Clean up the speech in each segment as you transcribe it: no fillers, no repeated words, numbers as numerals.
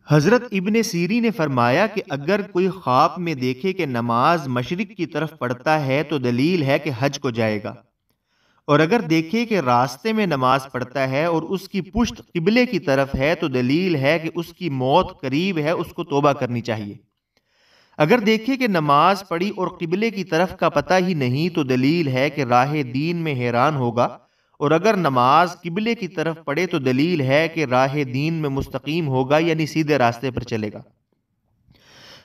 حضرت ابن سیری نے فرمایا کہ اگر کوئی خواب میں دیکھے کہ نماز مشرق کی طرف پڑھتا ہے تو دلیل ہے کہ حج کو جائے گا، اور اگر دیکھے کہ راستے میں نماز پڑھتا ہے اور اس کی پشت قبلے کی طرف ہے تو دلیل ہے کہ اس کی موت قریب ہے، اس کو توبہ کرنی چاہیے۔ اگر دیکھے کہ نماز پڑھی اور قبلے کی طرف کا پتہ ہی نہیں تو دلیل ہے کہ راہ دین میں حیران ہوگا، اور اگر نماز قبلے کی طرف پڑھے تو دلیل ہے کہ راہ دین میں مستقیم ہوگا، یعنی سیدھے راستے پر چلے گا۔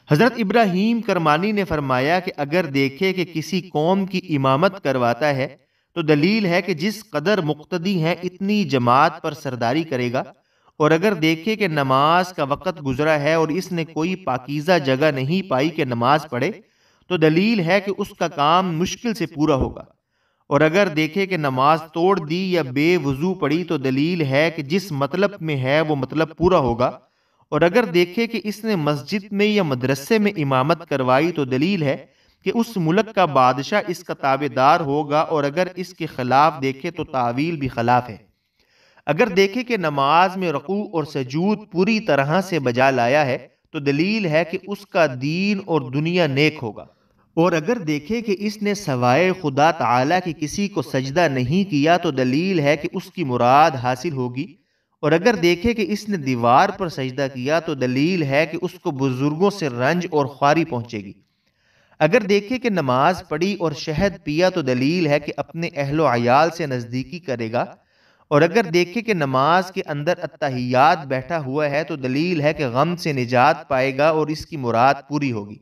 حضرت ابراہیم کرمانی نے فرمایا کہ اگر دیکھے کہ کسی قوم کی امامت کرواتا ہے تو دلیل ہے کہ جس قدر مقتدی ہیں اتنی جماعت پر سرداری کرے گا، اور اگر دیکھے کہ نماز کا وقت گزرا ہے اور اس نے کوئی پاکیزہ جگہ نہیں پائی کہ نماز پڑھے تو دلیل ہے کہ اس کا کام مشکل سے پورا ہوگا، اور اگر دیکھے کہ نماز توڑ دی یا بے وضو پڑی تو دلیل ہے کہ جس مطلب میں ہے وہ مطلب پورا ہوگا، اور اگر دیکھے کہ اس نے مسجد میں یا مدرسے میں امامت کروائی تو دلیل ہے کہ اس ملک کا بادشاہ اس کا تابع دار ہوگا، اور اگر اس کے خلاف دیکھے تو تعویل بھی خلاف ہے۔ اگر دیکھے کہ نماز میں رکوع اور سجود پوری طرح سے بجا لایا ہے تو دلیل ہے کہ اس کا دین اور دنیا نیک ہوگا، اور اگر دیکھے کہ اس نے سوائے خدا تعالی کی کسی کو سجدہ نہیں کیا تو دلیل ہے کہ اس کی مراد حاصل ہوگی، اور اگر دیکھے کہ اس نے دیوار پر سجدہ کیا تو دلیل ہے کہ اس کو بزرگوں سے رنج اور خواری پہنچے گی۔ اگر دیکھے کہ نماز پڑھی اور شہد پیا تو دلیل ہے کہ اپنے اہل و عیال سے نزدیکی کرے گا، اور اگر دیکھے کہ نماز کے اندر التحیات بیٹھا ہوا ہے تو دلیل ہے کہ غم سے نجات پائے گا اور اس کی مراد پوری ہوگی۔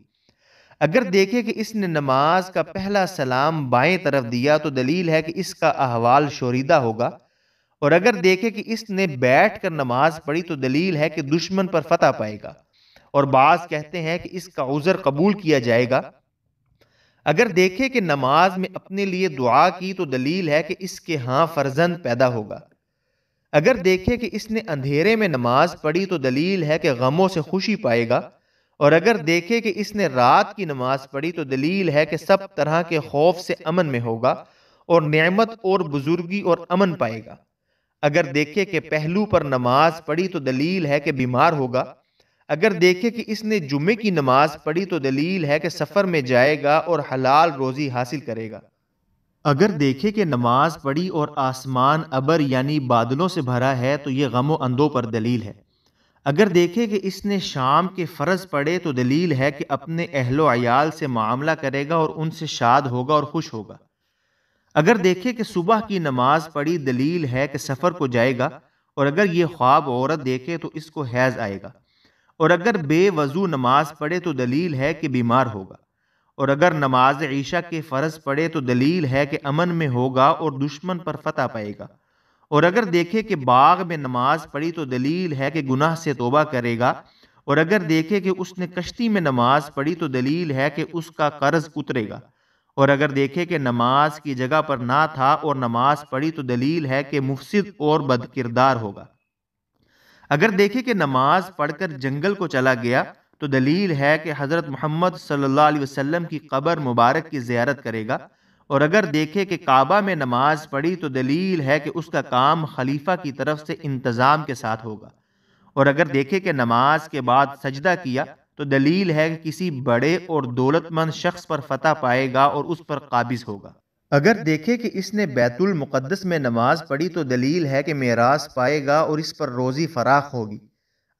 اگر دیکھے کہ اس نے نماز کا پہلا سلام بائیں طرف دیا تو دلیل ہے کہ اس کا احوال شوریدہ ہوگا، اور اگر دیکھے کہ اس نے بیٹھ کر نماز پڑھی تو دلیل ہے کہ دشمن پر فتح پائے گا، اور بعض کہتے ہیں کہ اس کا عذر قبول کیا جائے گا۔ اگر دیکھے کہ نماز میں اپنے لیے دعا کی تو دلیل ہے کہ اس کے ہاں فرزند پیدا ہوگا۔ اگر دیکھے کہ اس نے اندھیرے میں نماز پڑھی تو دلیل ہے کہ غموں سے خوشی پائے گا، اور اگر دیکھے کہ اس نے رات کی نماز پڑھی تو دلیل ہے کہ سب طرح کے خوف سے امن میں ہوگا اور نعمت اور بزرگی اور امن پائے گا۔ اگر دیکھے کہ پہلو پر نماز پڑھی تو دلیل ہے کہ بیمار ہوگا۔ اگر دیکھے کہ اس نے جمعے کی نماز پڑھی تو دلیل ہے کہ سفر میں جائے گا اور حلال روزی حاصل کرے گا۔ اگر دیکھے کہ نماز پڑھی اور آسمان ابر یعنی بادلوں سے بھرا ہے تو یہ غم و اندوں پر دلیل ہے۔ اگر دیکھے کہ اس نے شام کے فرض پڑھے تو دلیل ہے کہ اپنے اہل و عیال سے معاملہ کرے گا اور ان سے شاد ہوگا اور خوش ہوگا۔ اگر دیکھے کہ صبح کی نماز پڑھی دلیل ہے کہ سفر کو جائے گا، اور اگر یہ خواب عورت دیکھے تو اس کو حیض آئے گا، اور اگر بے وضو نماز پڑھے تو دلیل ہے کہ بیمار ہوگا، اور اگر نماز عشاء کے فرض پڑھے تو دلیل ہے کہ امن میں ہوگا اور دشمن پر فتح پائے گا، اور اگر دیکھے کہ باغ میں نماز پڑھی تو دلیل ہے کہ گناہ سے توبہ کرے گا، اور اگر دیکھے کہ اس نے کشتی میں نماز پڑھی تو دلیل ہے کہ اس کا قرض اترے گا، اور اگر دیکھے کہ نماز کی جگہ پر نہ تھا اور نماز پڑھی تو دلیل ہے کہ مفسد اور بد کردار ہوگا۔ اگر دیکھے کہ نماز پڑھ کر جنگل کو چلا گیا تو دلیل ہے کہ حضرت محمد صلی اللہ علیہ وسلم کی قبر مبارک کی زیارت کرے گا، اور اگر دیکھے کہ کعبہ میں نماز پڑھی تو دلیل ہے کہ اس کا کام خلیفہ کی طرف سے انتظام کے ساتھ ہوگا، اور اگر دیکھے کہ نماز کے بعد سجدہ کیا تو دلیل ہے کہ کسی بڑے اور دولت مند شخص پر فتح پائے گا اور اس پر قابض ہوگا۔ اگر دیکھے کہ اس نے بیت المقدس میں نماز پڑھی تو دلیل ہے کہ میراث پائے گا اور اس پر روزی فراخ ہوگی۔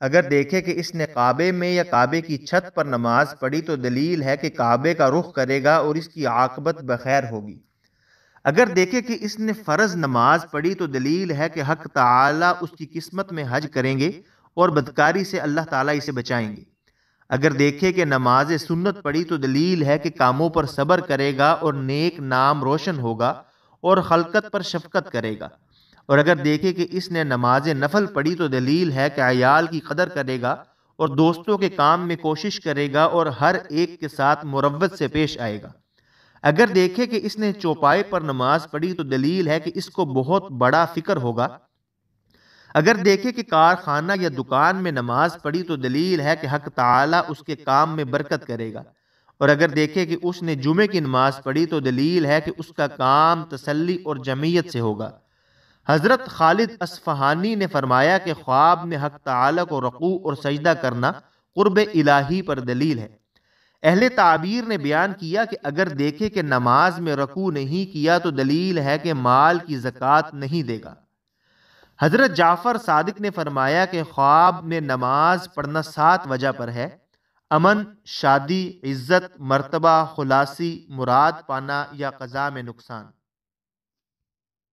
اگر دیکھے کہ اس نے کعبے میں یا کعبے کی چھت پر نماز پڑھی تو دلیل ہے کہ کعبے کا رخ کرے گا اور اس کی عاقبت بخیر ہوگی۔ اگر دیکھے کہ اس نے فرض نماز پڑھی تو دلیل ہے کہ حق تعالی اس کی قسمت میں حج کریں گے اور بدکاری سے اللہ تعالیٰ اسے بچائیں گے۔ اگر دیکھے کہ نماز سنت پڑھی تو دلیل ہے کہ کاموں پر صبر کرے گا اور نیک نام روشن ہوگا اور خلقت پر شفقت کرے گا، اور اگر دیکھے کہ اس نے نماز نفل پڑھی تو دلیل ہے کہ عیال کی قدر کرے گا اور دوستوں کے کام میں کوشش کرے گا اور ہر ایک کے ساتھ مروت سے پیش آئے گا۔ اگر دیکھے کہ اس نے چوپائے پر نماز پڑھی تو دلیل ہے کہ اس کو بہت بڑا فکر ہوگا۔ اگر دیکھے کہ کارخانہ یا دکان میں نماز پڑھی تو دلیل ہے کہ حق تعالیٰ اس کے کام میں برکت کرے گا، اور اگر دیکھے کہ اس نے جمعے کی نماز پڑھی تو دلیل ہے کہ اس کا کام تسلی اور جمعیت سے ہوگا۔ حضرت خالد اصفہانی نے فرمایا کہ خواب میں حق تعالی کو رکوع اور سجدہ کرنا قرب الہی پر دلیل ہے۔ اہل تعبیر نے بیان کیا کہ اگر دیکھے کہ نماز میں رکوع نہیں کیا تو دلیل ہے کہ مال کی زکوٰۃ نہیں دے گا۔ حضرت جعفر صادق نے فرمایا کہ خواب میں نماز پڑھنا 7 وجہ پر ہے: امن، شادی، عزت، مرتبہ، خلاصی، مراد پانا یا قضاء میں نقصان۔